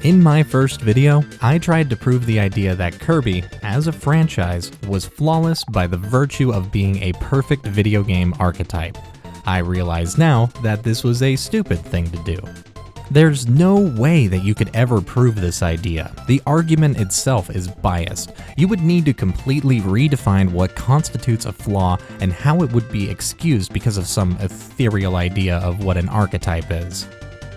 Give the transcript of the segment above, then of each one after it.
In my first video, I tried to prove the idea that Kirby, as a franchise, was flawless by the virtue of being a perfect video game archetype. I realize now that this was a stupid thing to do. There's no way that you could ever prove this idea. The argument itself is biased. You would need to completely redefine what constitutes a flaw and how it would be excused because of some ethereal idea of what an archetype is.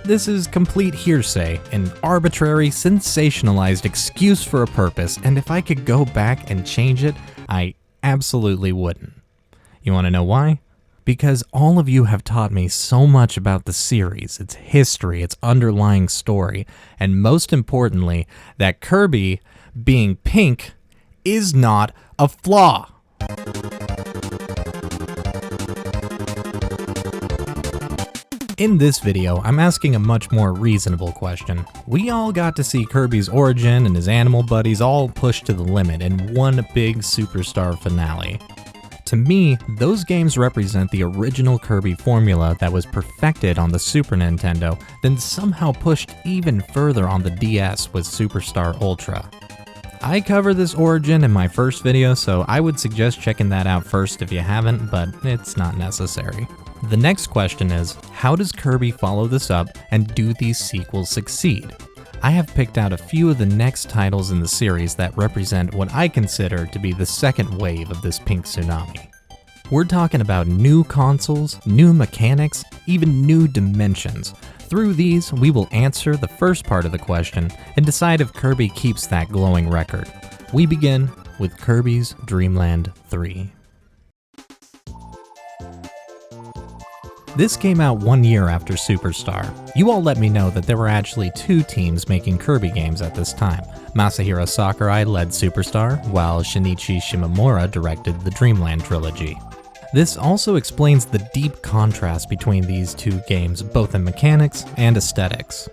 This is complete hearsay, an arbitrary, sensationalized excuse for a purpose, and if I could go back and change it, I absolutely wouldn't. You want to know why? Because all of you have taught me so much about the series, its history, its underlying story, and most importantly, that Kirby being pink is not a flaw. In this video, I'm asking a much more reasonable question. We all got to see Kirby's origin and his animal buddies all pushed to the limit in one big superstar finale. To me, those games represent the original Kirby formula that was perfected on the Super Nintendo, then somehow pushed even further on the DS with Superstar Ultra. I cover this origin in my first video, so I would suggest checking that out first if you haven't, but it's not necessary. The next question is, how does Kirby follow this up, and do these sequels succeed? I have picked out a few of the next titles in the series that represent what I consider to be the second wave of this pink tsunami. We're talking about new consoles, new mechanics, even new dimensions. Through these, we will answer the first part of the question and decide if Kirby keeps that glowing record. We begin with Kirby's Dreamland 3. This came out 1 year after Superstar. You all let me know that there were actually two teams making Kirby games at this time. Masahiro Sakurai led Superstar, while Shinichi Shimomura directed the Dreamland trilogy. This also explains the deep contrast between these two games, both in mechanics and aesthetics.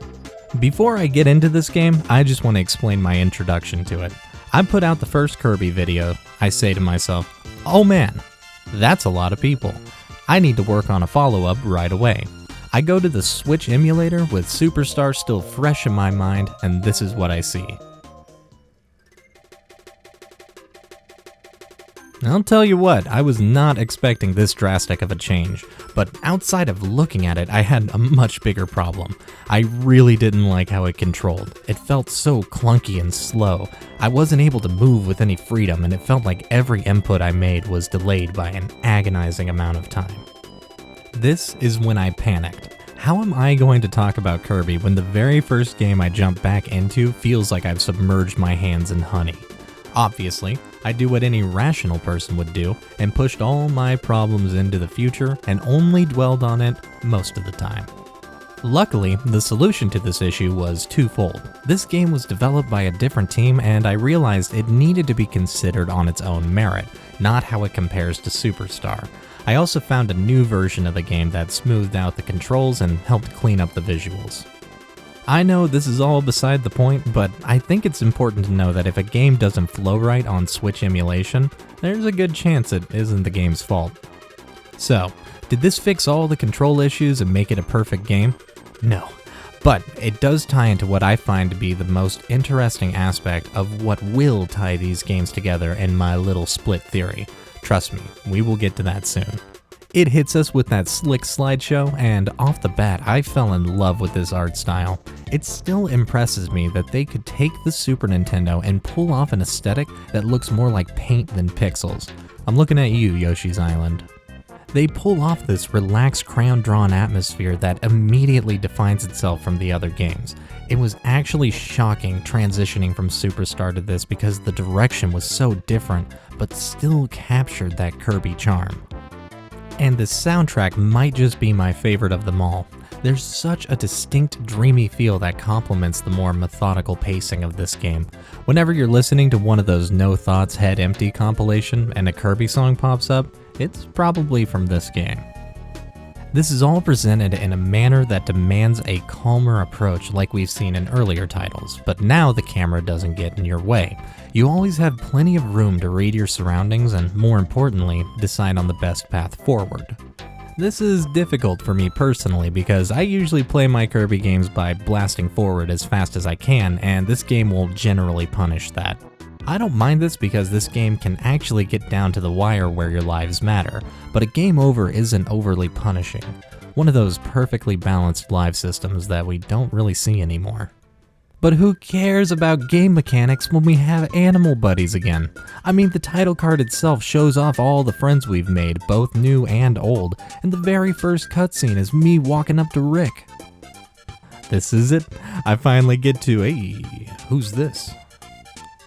Before I get into this game, I just want to explain my introduction to it. I put out the first Kirby video. I say to myself, oh man, that's a lot of people. I need to work on a follow-up right away. I go to the Switch emulator with Superstar still fresh in my mind, and this is what I see. I'll tell you what, I was not expecting this drastic of a change, but outside of looking at it, I had a much bigger problem. I really didn't like how it controlled. It felt so clunky and slow. I wasn't able to move with any freedom, and it felt like every input I made was delayed by an agonizing amount of time. This is when I panicked. How am I going to talk about Kirby when the very first game I jump back into feels like I've submerged my hands in honey? Obviously, I do what any rational person would do and pushed all my problems into the future and only dwelled on it most of the time. Luckily, the solution to this issue was twofold. This game was developed by a different team, and I realized it needed to be considered on its own merit, not how it compares to Superstar. I also found a new version of the game that smoothed out the controls and helped clean up the visuals. I know this is all beside the point, but I think it's important to know that if a game doesn't flow right on Switch emulation, there's a good chance it isn't the game's fault. So, did this fix all the control issues and make it a perfect game? No, but it does tie into what I find to be the most interesting aspect of what will tie these games together in my little split theory. Trust me, we will get to that soon. It hits us with that slick slideshow, and off the bat, I fell in love with this art style. It still impresses me that they could take the Super Nintendo and pull off an aesthetic that looks more like paint than pixels. I'm looking at you, Yoshi's Island. They pull off this relaxed, crayon-drawn atmosphere that immediately defines itself from the other games. It was actually shocking transitioning from Superstar to this because the direction was so different, but still captured that Kirby charm. And the soundtrack might just be my favorite of them all. There's such a distinct dreamy feel that complements the more methodical pacing of this game. Whenever you're listening to one of those No Thoughts Head Empty compilation and a Kirby song pops up, it's probably from this game. This is all presented in a manner that demands a calmer approach like we've seen in earlier titles, but now the camera doesn't get in your way. You always have plenty of room to read your surroundings and, more importantly, decide on the best path forward. This is difficult for me personally because I usually play my Kirby games by blasting forward as fast as I can, and this game will generally punish that. I don't mind this because this game can actually get down to the wire where your lives matter, but a game over isn't overly punishing. One of those perfectly balanced life systems that we don't really see anymore. But who cares about game mechanics when we have animal buddies again? I mean, the title card itself shows off all the friends we've made, both new and old, and the very first cutscene is me walking up to Rick. This is it. I finally get to, hey, who's this?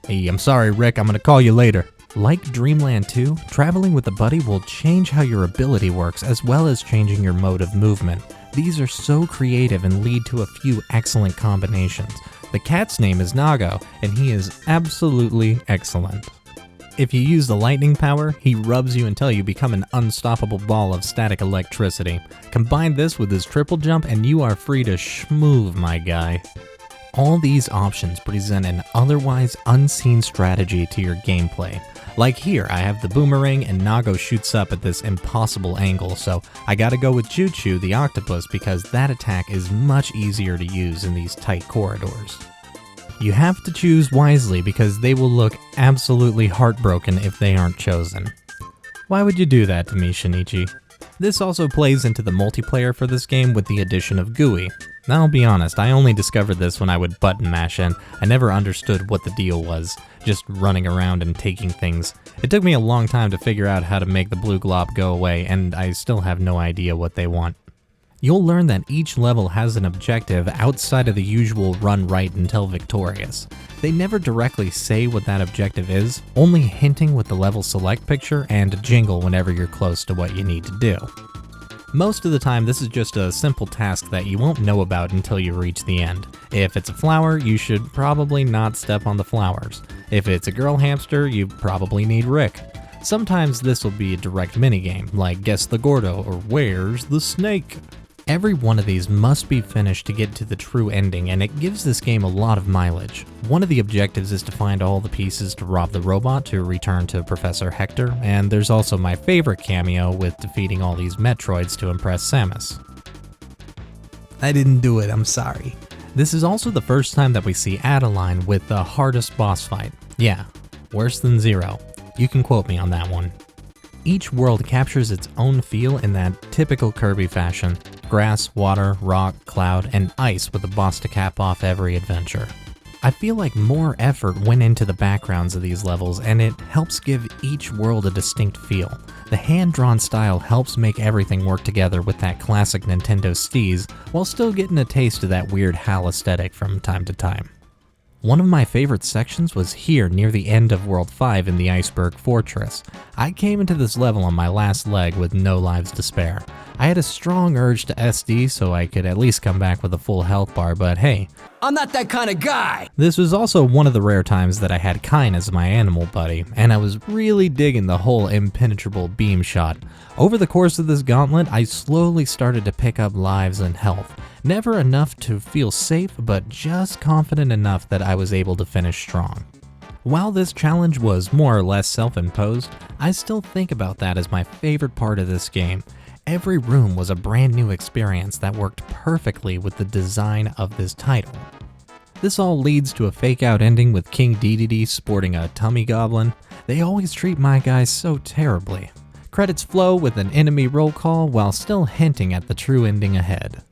Hey, I'm sorry, Rick, I'm gonna call you later. Like Dreamland 2, traveling with a buddy will change how your ability works as well as changing your mode of movement. These are so creative and lead to a few excellent combinations. The cat's name is Nago, and he is absolutely excellent. If you use the lightning power, he rubs you until you become an unstoppable ball of static electricity. Combine this with his triple jump and you are free to schmoove, my guy. All these options present an otherwise unseen strategy to your gameplay. Like here, I have the boomerang and Nago shoots up at this impossible angle, so I gotta go with Choo Choo the octopus because that attack is much easier to use in these tight corridors. You have to choose wisely because they will look absolutely heartbroken if they aren't chosen. Why would you do that to me, Shinichi? This also plays into the multiplayer for this game with the addition of GUI. Now, I'll be honest, I only discovered this when I would button mash and I never understood what the deal was, just running around and taking things. It took me a long time to figure out how to make the blue glob go away, and I still have no idea what they want. You'll learn that each level has an objective outside of the usual run right until victorious. They never directly say what that objective is, only hinting with the level select picture and a jingle whenever you're close to what you need to do. Most of the time, this is just a simple task that you won't know about until you reach the end. If it's a flower, you should probably not step on the flowers. If it's a girl hamster, you probably need Rick. Sometimes this will be a direct minigame, like Guess the Gordo or Where's the Snake? Every one of these must be finished to get to the true ending, and it gives this game a lot of mileage. One of the objectives is to find all the pieces to rob the robot to return to Professor Hector, and there's also my favorite cameo with defeating all these Metroids to impress Samus. I didn't do it, I'm sorry. This is also the first time that we see Adeline with the hardest boss fight. Yeah, worse than Zero. You can quote me on that one. Each world captures its own feel in that typical Kirby fashion. Grass, water, rock, cloud, and ice with a boss to cap off every adventure. I feel like more effort went into the backgrounds of these levels, and it helps give each world a distinct feel. The hand-drawn style helps make everything work together with that classic Nintendo steez, while still getting a taste of that weird HAL aesthetic from time to time. One of my favorite sections was here near the end of World 5 in the Iceberg Fortress. I came into this level on my last leg with no lives to spare. I had a strong urge to SD so I could at least come back with a full health bar, but hey, I'm not that kind of guy! This was also one of the rare times that I had Kine as my animal buddy, and I was really digging the whole impenetrable beam shot. Over the course of this gauntlet, I slowly started to pick up lives and health. Never enough to feel safe, but just confident enough that I was able to finish strong. While this challenge was more or less self-imposed, I still think about that as my favorite part of this game. Every room was a brand new experience that worked perfectly with the design of this title. This all leads to a fake-out ending with King Dedede sporting a tummy goblin. They always treat my guys so terribly. Credits flow with an enemy roll call while still hinting at the true ending ahead.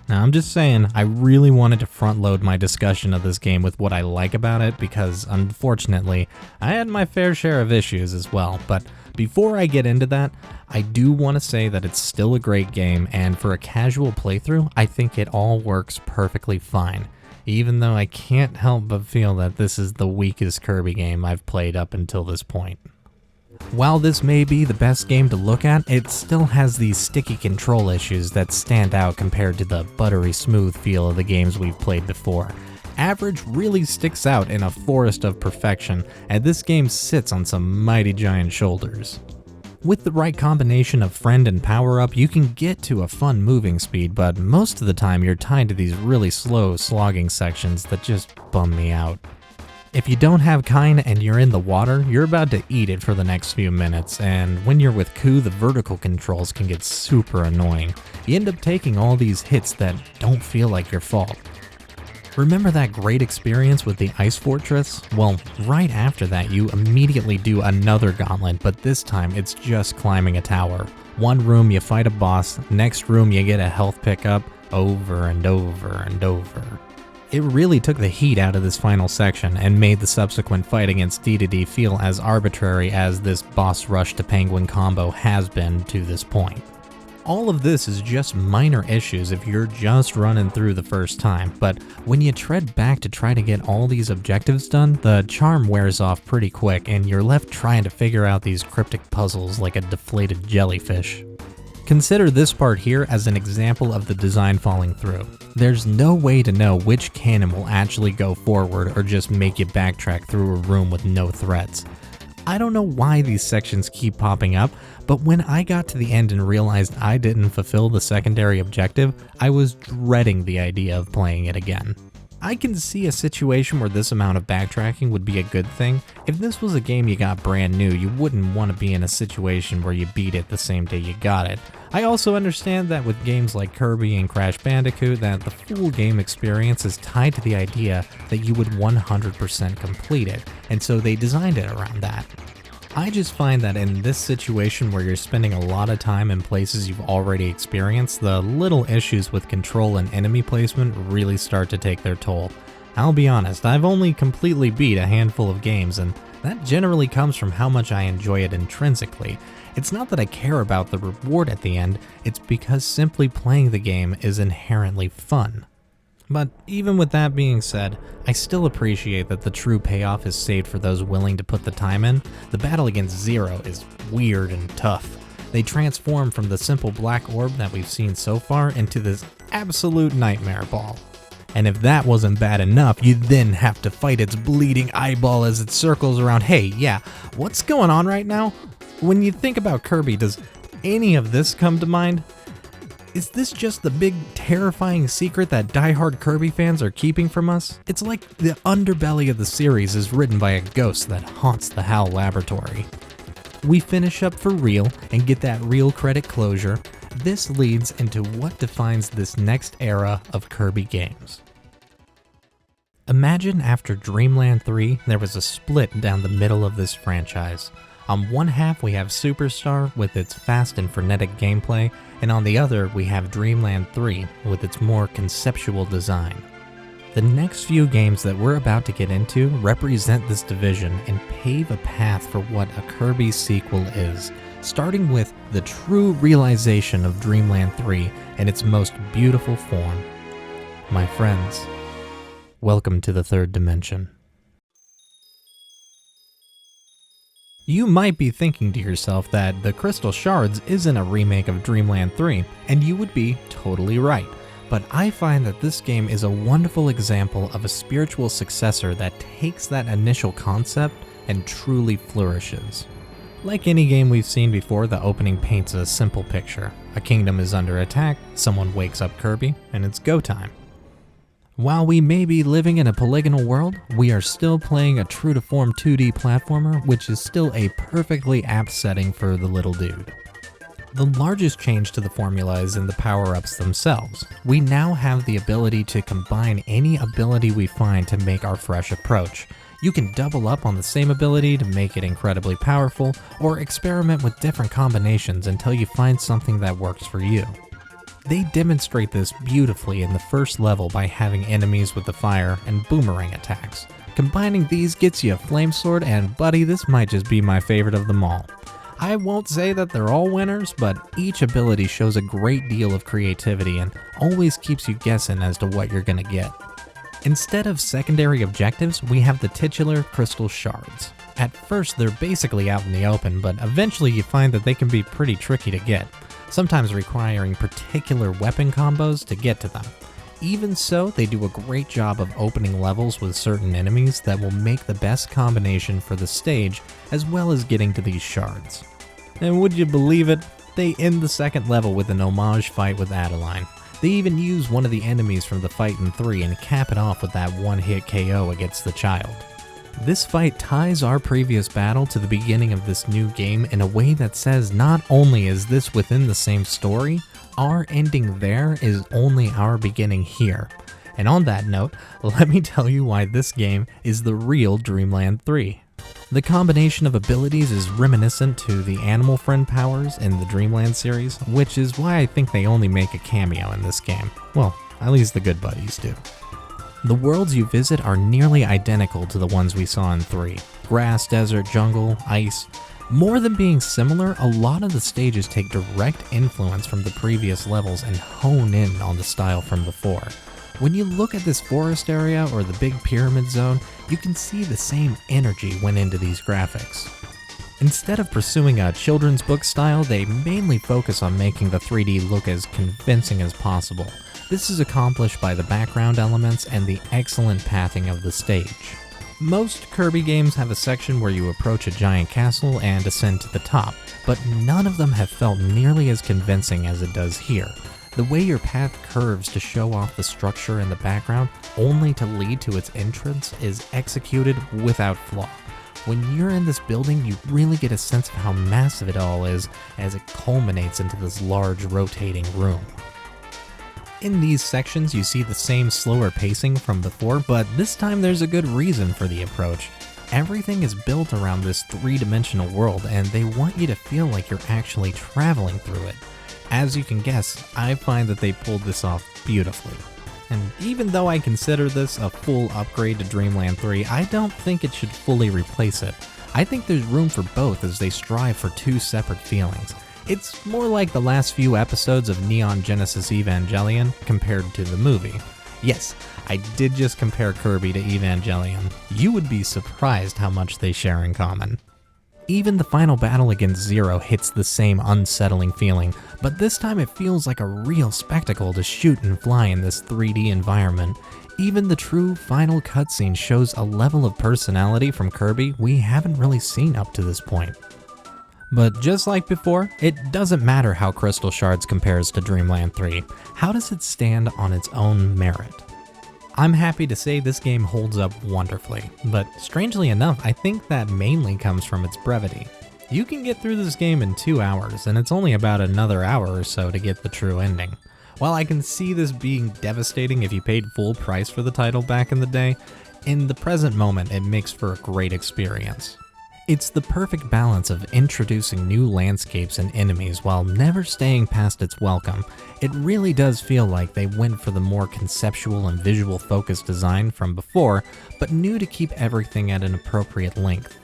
Now, I'm just saying, I really wanted to front load my discussion of this game with what I like about it because, unfortunately, I had my fair share of issues as well. But before I get into that, I do want to say that it's still a great game, and for a casual playthrough, I think it all works perfectly fine, even though I can't help but feel that this is the weakest Kirby game I've played up until this point. While this may be the best game to look at, it still has these sticky control issues that stand out compared to the buttery smooth feel of the games we've played before. Average really sticks out in a forest of perfection, and this game sits on some mighty giant shoulders. With the right combination of friend and power-up, you can get to a fun moving speed, but most of the time you're tied to these really slow slogging sections that just bum me out. If you don't have Kine and you're in the water, you're about to eat it for the next few minutes, and when you're with Ku, the vertical controls can get super annoying. You end up taking all these hits that don't feel like your fault. Remember that great experience with the Ice Fortress? Well, right after that you immediately do another gauntlet, but this time it's just climbing a tower. One room you fight a boss, next room you get a health pickup, over and over and over. It really took the heat out of this final section and made the subsequent fight against D feel as arbitrary as this boss rush to penguin combo has been to this point. All of this is just minor issues if you're just running through the first time, but when you tread back to try to get all these objectives done, the charm wears off pretty quick and you're left trying to figure out these cryptic puzzles like a deflated jellyfish. Consider this part here as an example of the design falling through. There's no way to know which cannon will actually go forward or just make you backtrack through a room with no threats. I don't know why these sections keep popping up, but when I got to the end and realized I didn't fulfill the secondary objective, I was dreading the idea of playing it again. I can see a situation where this amount of backtracking would be a good thing. If this was a game you got brand new, you wouldn't want to be in a situation where you beat it the same day you got it. I also understand that with games like Kirby and Crash Bandicoot that the full game experience is tied to the idea that you would 100% complete it, and so they designed it around that. I just find that in this situation where you're spending a lot of time in places you've already experienced, the little issues with control and enemy placement really start to take their toll. I'll be honest, I've only completely beat a handful of games, and that generally comes from how much I enjoy it intrinsically. It's not that I care about the reward at the end, it's because simply playing the game is inherently fun. But even with that being said, I still appreciate that the true payoff is saved for those willing to put the time in. The battle against Zero is weird and tough. They transform from the simple black orb that we've seen so far into this absolute nightmare ball. And if that wasn't bad enough, you then have to fight its bleeding eyeball as it circles around. Hey, yeah, what's going on right now? When you think about Kirby, does any of this come to mind? Is this just the big, terrifying secret that die-hard Kirby fans are keeping from us? It's like the underbelly of the series is written by a ghost that haunts the HAL laboratory. We finish up for real and get that real credit closure. This leads into what defines this next era of Kirby games. Imagine after Dreamland 3, there was a split down the middle of this franchise. On one half we have Superstar with its fast and frenetic gameplay, and on the other we have Dreamland 3 with its more conceptual design. The next few games that we're about to get into represent this division and pave a path for what a Kirby sequel is, starting with the true realization of Dreamland 3 in its most beautiful form. My friends, welcome to the third dimension. You might be thinking to yourself that the Crystal Shards isn't a remake of Dreamland 3, and you would be totally right. But I find that this game is a wonderful example of a spiritual successor that takes that initial concept and truly flourishes. Like any game we've seen before, the opening paints a simple picture. A kingdom is under attack, someone wakes up Kirby, and it's go time. While we may be living in a polygonal world, we are still playing a true-to-form 2D platformer, which is still a perfectly apt setting for the little dude. The largest change to the formula is in the power-ups themselves. We now have the ability to combine any ability we find to make our fresh approach. You can double up on the same ability to make it incredibly powerful, or experiment with different combinations until you find something that works for you. They demonstrate this beautifully in the first level by having enemies with the fire and boomerang attacks. Combining these gets you a flame sword, and buddy, this might just be my favorite of them all. I won't say that they're all winners, but each ability shows a great deal of creativity and always keeps you guessing as to what you're gonna get. Instead of secondary objectives, we have the titular Crystal Shards. At first, they're basically out in the open, but eventually you find that they can be pretty tricky to get, sometimes requiring particular weapon combos to get to them. Even so, they do a great job of opening levels with certain enemies that will make the best combination for the stage, as well as getting to these shards. And would you believe it? They end the second level with an homage fight with Adeline. They even use one of the enemies from the fight in 3 and cap it off with that one-hit KO against the child. This fight ties our previous battle to the beginning of this new game in a way that says not only is this within the same story, our ending there is only our beginning here. And on that note, let me tell you why this game is the real Dreamland 3. The combination of abilities is reminiscent to the animal friend powers in the Dreamland series, which is why I think they only make a cameo in this game. Well, at least the good buddies do. The worlds you visit are nearly identical to the ones we saw in 3. Grass, desert, jungle, ice. More than being similar, a lot of the stages take direct influence from the previous levels and hone in on the style from before. When you look at this forest area or the big pyramid zone, you can see the same energy went into these graphics. Instead of pursuing a children's book style, they mainly focus on making the 3D look as convincing as possible. This is accomplished by the background elements and the excellent pathing of the stage. Most Kirby games have a section where you approach a giant castle and ascend to the top, but none of them have felt nearly as convincing as it does here. The way your path curves to show off the structure in the background, only to lead to its entrance, is executed without flaw. When you're in this building, you really get a sense of how massive it all is as it culminates into this large rotating room. In these sections, you see the same slower pacing from before, but this time there's a good reason for the approach. Everything is built around this three-dimensional world, and they want you to feel like you're actually traveling through it. As you can guess, I find that they pulled this off beautifully. And even though I consider this a full upgrade to Dreamland 3, I don't think it should fully replace it. I think there's room for both as they strive for two separate feelings. It's more like the last few episodes of Neon Genesis Evangelion compared to the movie. Yes, I did just compare Kirby to Evangelion. You would be surprised how much they share in common. Even the final battle against Zero hits the same unsettling feeling, but this time it feels like a real spectacle to shoot and fly in this 3D environment. Even the true final cutscene shows a level of personality from Kirby we haven't really seen up to this point. But just like before, it doesn't matter how Crystal Shards compares to Dreamland 3. How does it stand on its own merit? I'm happy to say this game holds up wonderfully, but strangely enough, I think that mainly comes from its brevity. You can get through this game in 2 hours, and it's only about another hour or so to get the true ending. While I can see this being devastating if you paid full price for the title back in the day, in the present moment it makes for a great experience. It's the perfect balance of introducing new landscapes and enemies while never staying past its welcome. It really does feel like they went for the more conceptual and visual focused design from before, but knew to keep everything at an appropriate length.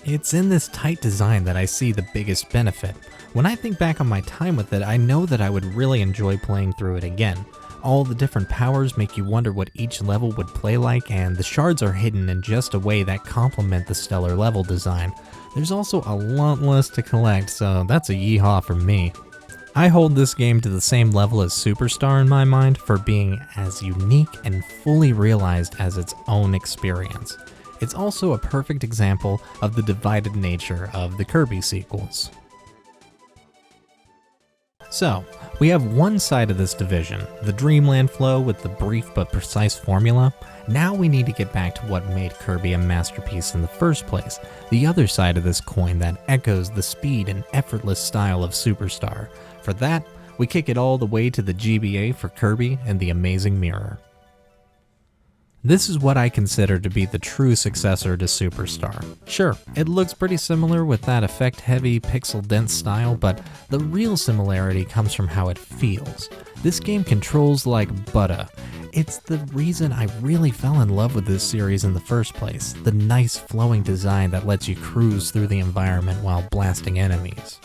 It's in this tight design that I see the biggest benefit. When I think back on my time with it, I know that I would really enjoy playing through it again. All the different powers make you wonder what each level would play like, and the shards are hidden in just a way that complement the stellar level design. There's also a lot less to collect, so that's a yeehaw from me. I hold this game to the same level as Superstar in my mind for being as unique and fully realized as its own experience. It's also a perfect example of the divided nature of the Kirby sequels. So, we have one side of this division, the Dreamland flow with the brief but precise formula. Now we need to get back to what made Kirby a masterpiece in the first place, the other side of this coin that echoes the speed and effortless style of Superstar. For that, we kick it all the way to the GBA for Kirby and the Amazing Mirror. This is what I consider to be the true successor to Superstar. Sure, it looks pretty similar with that effect-heavy, pixel-dense style, but the real similarity comes from how it feels. This game controls like butter. It's the reason I really fell in love with this series in the first place, the nice flowing design that lets you cruise through the environment while blasting enemies.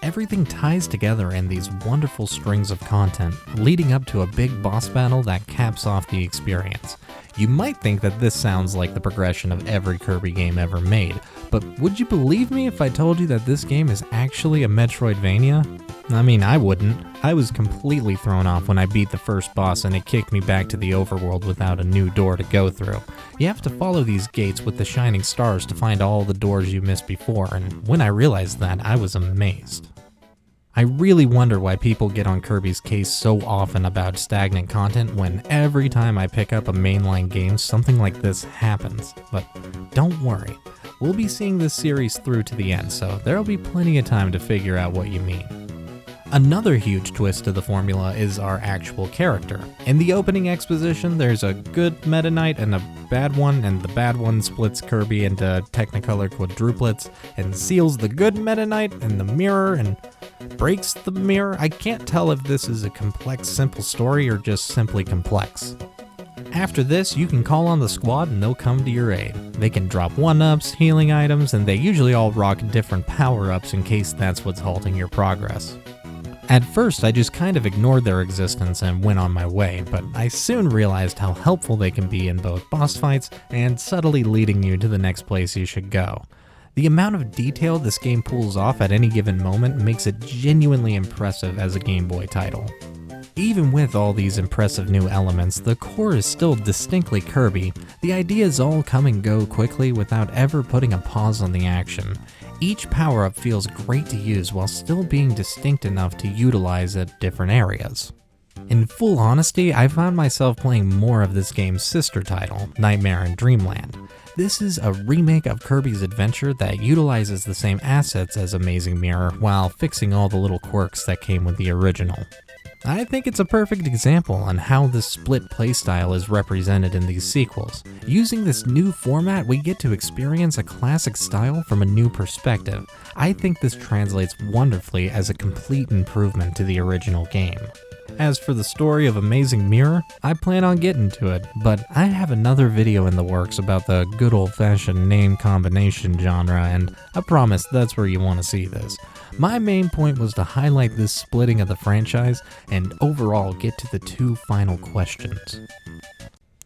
Everything ties together in these wonderful strings of content, leading up to a big boss battle that caps off the experience. You might think that this sounds like the progression of every Kirby game ever made, but would you believe me if I told you that this game is actually a Metroidvania? I mean, I wouldn't. I was completely thrown off when I beat the first boss and it kicked me back to the overworld without a new door to go through. You have to follow these gates with the shining stars to find all the doors you missed before, and when I realized that, I was amazed. I really wonder why people get on Kirby's case so often about stagnant content when every time I pick up a mainline game, something like this happens. But don't worry, we'll be seeing this series through to the end, so there'll be plenty of time to figure out what you mean. Another huge twist to the formula is our actual character. In the opening exposition, there's a good Meta Knight and a bad one, and the bad one splits Kirby into Technicolor quadruplets and seals the good Meta Knight in the mirror and breaks the mirror. I can't tell if this is a complex, simple story or just simply complex. After this, you can call on the squad and they'll come to your aid. They can drop 1-ups, healing items, and they usually all rock different power-ups in case that's what's halting your progress. At first, I just kind of ignored their existence and went on my way, but I soon realized how helpful they can be in both boss fights and subtly leading you to the next place you should go. The amount of detail this game pulls off at any given moment makes it genuinely impressive as a Game Boy title. Even with all these impressive new elements, the core is still distinctly Kirby. The ideas all come and go quickly without ever putting a pause on the action. Each power-up feels great to use while still being distinct enough to utilize at different areas. In full honesty, I found myself playing more of this game's sister title, Nightmare in Dreamland. This is a remake of Kirby's Adventure that utilizes the same assets as Amazing Mirror while fixing all the little quirks that came with the original. I think it's a perfect example on how this split playstyle is represented in these sequels. Using this new format, we get to experience a classic style from a new perspective. I think this translates wonderfully as a complete improvement to the original game. As for the story of Amazing Mirror, I plan on getting to it, but I have another video in the works about the good old-fashioned name combination genre, and I promise that's where you want to see this. My main point was to highlight this splitting of the franchise and overall get to the two final questions.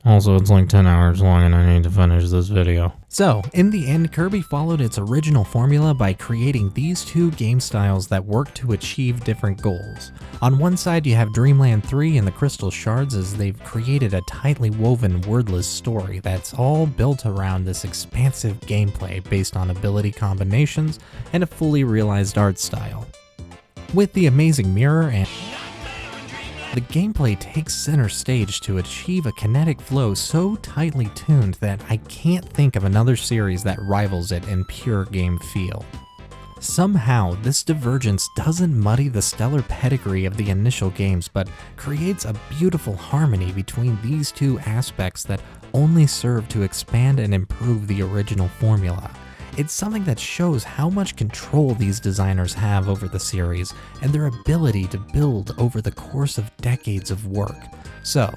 Also, it's like 10 hours long and I need to finish this video. So, in the end, Kirby followed its original formula by creating these two game styles that work to achieve different goals. On one side, you have Dreamland 3 and the Crystal Shards, as they've created a tightly woven wordless story that's all built around this expansive gameplay based on ability combinations and a fully realized art style. With the Amazing Mirror and the gameplay takes center stage to achieve a kinetic flow so tightly tuned that I can't think of another series that rivals it in pure game feel. Somehow, this divergence doesn't muddy the stellar pedigree of the initial games, but creates a beautiful harmony between these two aspects that only serve to expand and improve the original formula. It's something that shows how much control these designers have over the series and their ability to build over the course of decades of work. So,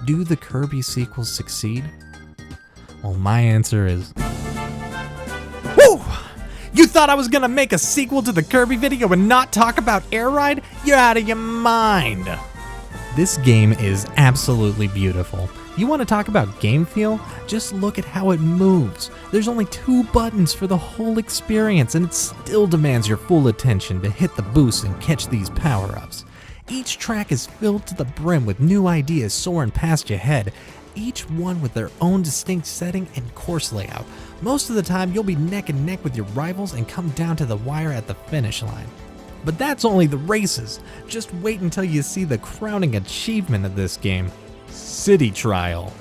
do the Kirby sequels succeed? Well, my answer is... Woo! You thought I was gonna make a sequel to the Kirby video and not talk about Air Ride? You're out of your mind! This game is absolutely beautiful. You want to talk about game feel? Just look at how it moves. There's only 2 buttons for the whole experience, and it still demands your full attention to hit the boost and catch these power-ups. Each track is filled to the brim with new ideas soaring past your head, each one with their own distinct setting and course layout. Most of the time, you'll be neck and neck with your rivals and come down to the wire at the finish line. But that's only the races. Just wait until you see the crowning achievement of this game. City Trial.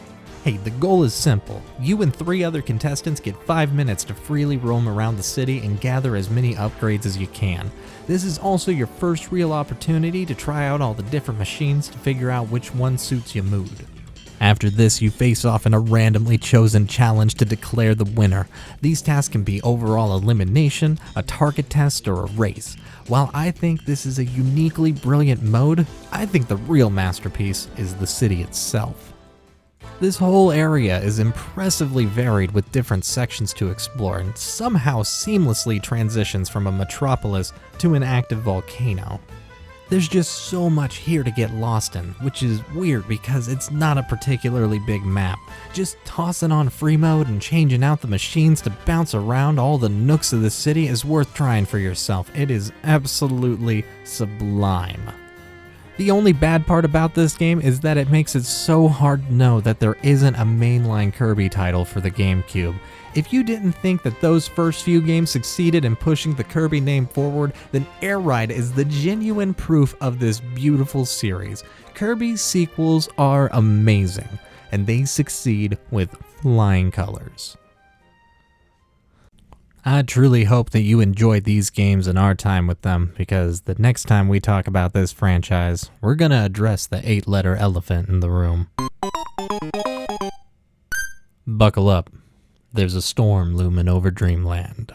Hey, the goal is simple. You and 3 other contestants get 5 minutes to freely roam around the city and gather as many upgrades as you can. This is also your first real opportunity to try out all the different machines to figure out which one suits your mood. After this, you face off in a randomly chosen challenge to declare the winner. These tasks can be overall elimination, a target test, or a race. While I think this is a uniquely brilliant mode, I think the real masterpiece is the city itself. This whole area is impressively varied with different sections to explore and somehow seamlessly transitions from a metropolis to an active volcano. There's just so much here to get lost in, which is weird because it's not a particularly big map. Just tossing on free mode and changing out the machines to bounce around all the nooks of the city is worth trying for yourself. It is absolutely sublime. The only bad part about this game is that it makes it so hard to know that there isn't a mainline Kirby title for the GameCube. If you didn't think that those first few games succeeded in pushing the Kirby name forward, then Air Ride is the genuine proof of this beautiful series. Kirby's sequels are amazing, and they succeed with flying colors. I truly hope that you enjoyed these games and our time with them, because the next time we talk about this franchise, we're gonna address the 8-letter elephant in the room. Buckle up. There's a storm looming over Dreamland.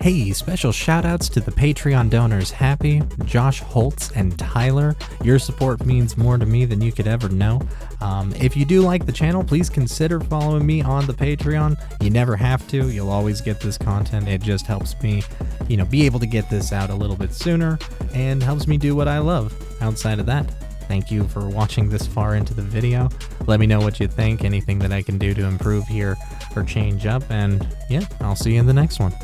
Hey, special shoutouts to the Patreon donors Happy, Josh Holtz, and Tyler. Your support means more to me than you could ever know. If you do like the channel, please consider following me on the Patreon. You never have to. You'll always get this content. It just helps me, be able to get this out a little bit sooner and helps me do what I love. Outside of that, thank you for watching this far into the video. Let me know what you think, anything that I can do to improve here or change up, and yeah, I'll see you in the next one.